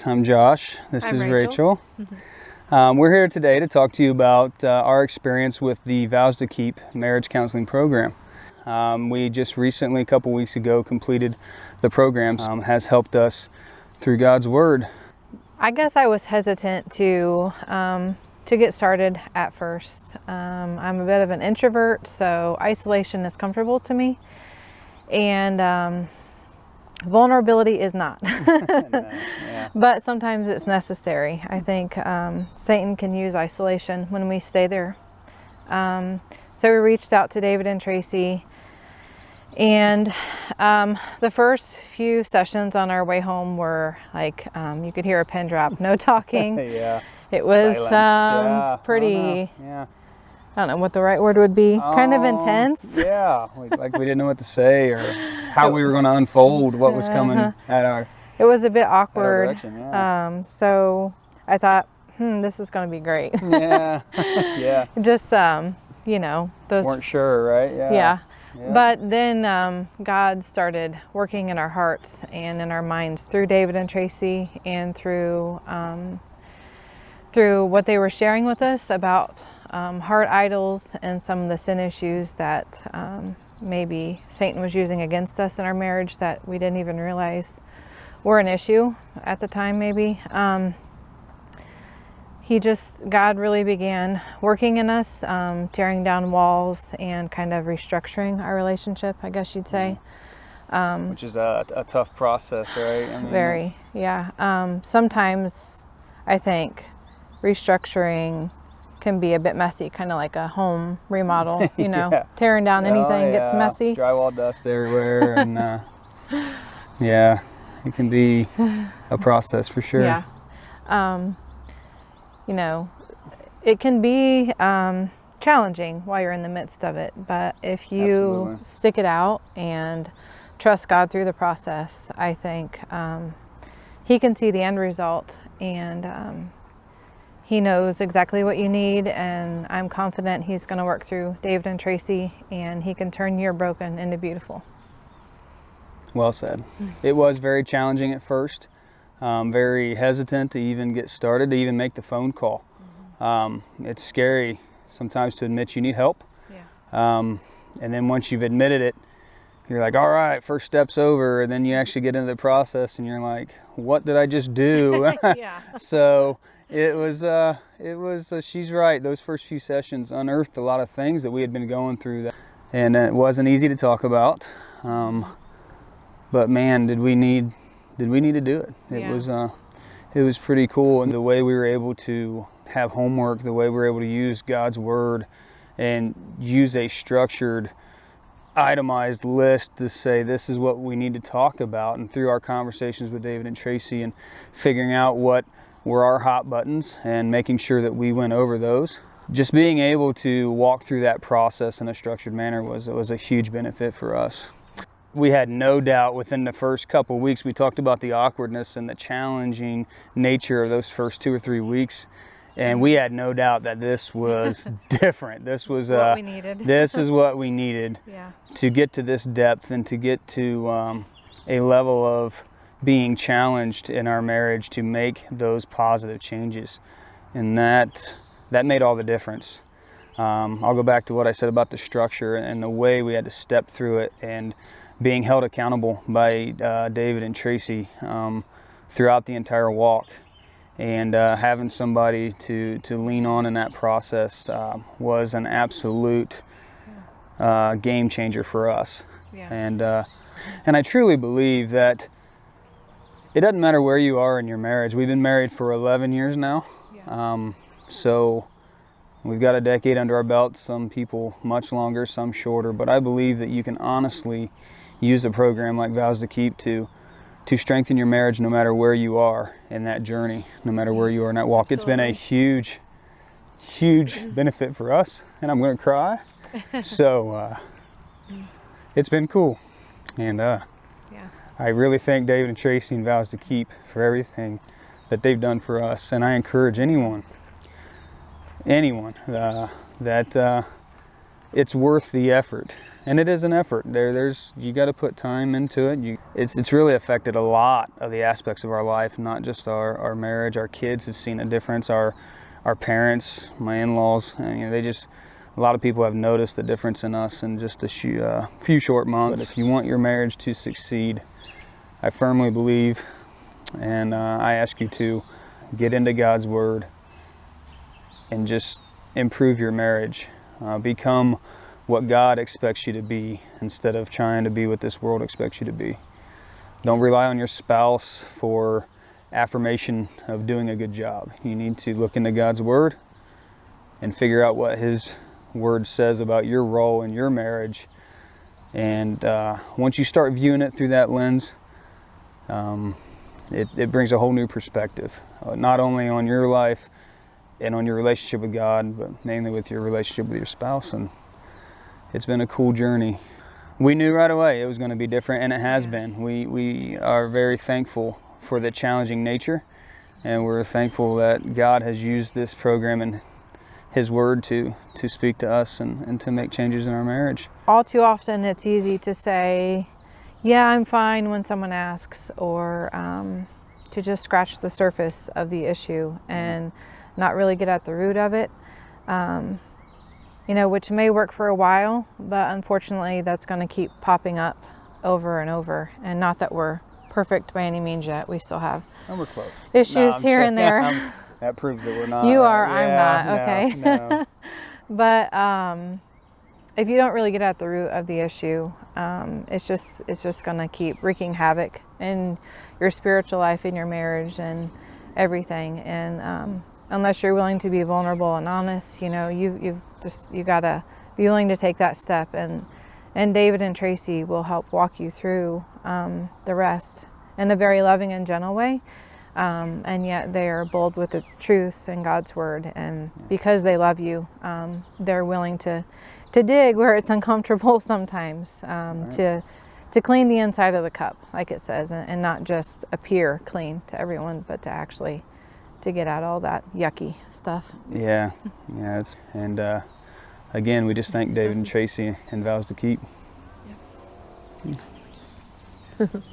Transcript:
I'm Josh. This I'm is Rachel. Rachel. We're here today to talk to you about our experience with the Vows to Keep marriage counseling program. We just recently, a couple weeks ago, completed the program. Has helped us through God's Word. I guess I was hesitant to get started at first. I'm a bit of an introvert, so isolation is comfortable to me, and vulnerability is not. Yeah. But sometimes it's necessary. I think Satan can use isolation when we stay there. So we reached out to David and Tracy, and the first few sessions on our way home were like, you could hear a pin drop, no talking. Yeah. It was pretty, I don't know what the right word would be, kind of intense. Yeah, like we didn't know what to say or how we were going to unfold what was coming at our It was a bit awkward. direction, yeah. So I thought, this is going to be great. Yeah, yeah. Just, you know, those... Weren't sure, right? Yeah. But then God started working in our hearts and in our minds through David and Tracy, and through what they were sharing with us about heart idols and some of the sin issues that maybe Satan was using against us in our marriage that we didn't even realize were an issue at the time, maybe. God really began working in us, tearing down walls and kind of restructuring our relationship, I guess you'd say. Which is a tough process, right? I mean, very, yeah. Sometimes I think restructuring can be a bit messy, kind of like a home remodel, you know, Yeah. tearing down anything gets messy. Drywall dust everywhere, and yeah, it can be a process for sure. Yeah. You know, it can be challenging while you're in the midst of it, but if you Absolutely. stick it out and trust God through the process, I think He can see the end result, and He knows exactly what you need, and I'm confident He's going to work through David and Tracy, and He can turn your broken into beautiful. Well said. It was very challenging at first. Very hesitant to even get started, to even make the phone call. It's scary sometimes to admit you need help. Yeah. And then once you've admitted it, you're like, all right, first step's over. And then you actually get into the process and you're like, what did I just do? Yeah. So it was, she's right. Those first few sessions unearthed a lot of things that we had been going through. And it wasn't easy to talk about. But man, did we need to do it. It was pretty cool, and the way we were able to have homework, the way we were able to use God's Word and use a structured, itemized list to say this is what we need to talk about. And through our conversations with David and Tracy and figuring out what were our hot buttons and making sure that we went over those, just being able to walk through that process in a structured manner was a huge benefit for us. We had no doubt within the first couple weeks. We talked about the awkwardness and the challenging nature of those first 2 or 3 weeks, and we had no doubt that this was different. This was what we needed. This is what we needed to get to this depth and to get to a level of being challenged in our marriage to make those positive changes, and that made all the difference. I'll go back to what I said about the structure and the way we had to step through it, and being held accountable by David and Tracy throughout the entire walk, and having somebody to lean on in that process was an absolute game changer for us. Yeah. And I truly believe that it doesn't matter where you are in your marriage. We've been married for 11 years now, so we've got a decade under our belt. Some people much longer, some shorter, but I believe that you can honestly use a program like Vows to Keep to strengthen your marriage no matter where you are in that journey, no matter where you are in that walk. Absolutely. It's been a huge benefit for us, and I'm going to cry. So it's been cool, and I really thank David and Tracy and Vows to Keep for everything that they've done for us, and I encourage anyone that it's worth the effort and it is an effort. You got to put time into it. It's really affected a lot of the aspects of our life, not just our marriage. Our kids have seen a difference. Our parents, my in-laws, and a lot of people have noticed the difference in us in just a few short months. But if you want your marriage to succeed, I firmly believe, and I ask you to get into God's Word and just improve your marriage. Become what God expects you to be instead of trying to be what this world expects you to be. Don't rely on your spouse for affirmation of doing a good job. You need to look into God's Word and figure out what His Word says about your role in your marriage. And once you start viewing it through that lens, it brings a whole new perspective, not only on your life and on your relationship with God, but mainly with your relationship with your spouse. And it's been a cool journey. We knew right away it was going to be different, and it has been. We are very thankful for the challenging nature, and we're thankful that God has used this program and His Word to speak to us and to make changes in our marriage. All too often it's easy to say, yeah, I'm fine, when someone asks, or to just scratch the surface of the issue and not really get at the root of it, which may work for a while, but unfortunately that's going to keep popping up over and over. And not that we're perfect by any means yet. We still have we're close. issues here and there. That proves that we're not. You are, I'm not, okay. No. But if you don't really get at the root of the issue, it's just going to keep wreaking havoc in your spiritual life, in your marriage, and everything. And unless you're willing to be vulnerable and honest, you got to be willing to take that step. And David and Tracy will help walk you through the rest in a very loving and gentle way. And yet they are bold with the truth and God's Word. And because they love you, they're willing to dig where it's uncomfortable sometimes, to clean the inside of the cup, like it says, and not just appear clean to everyone, but to actually to get out all that yucky stuff. Yeah. Again, we just thank David and Tracy and VowsToKeep. Yep.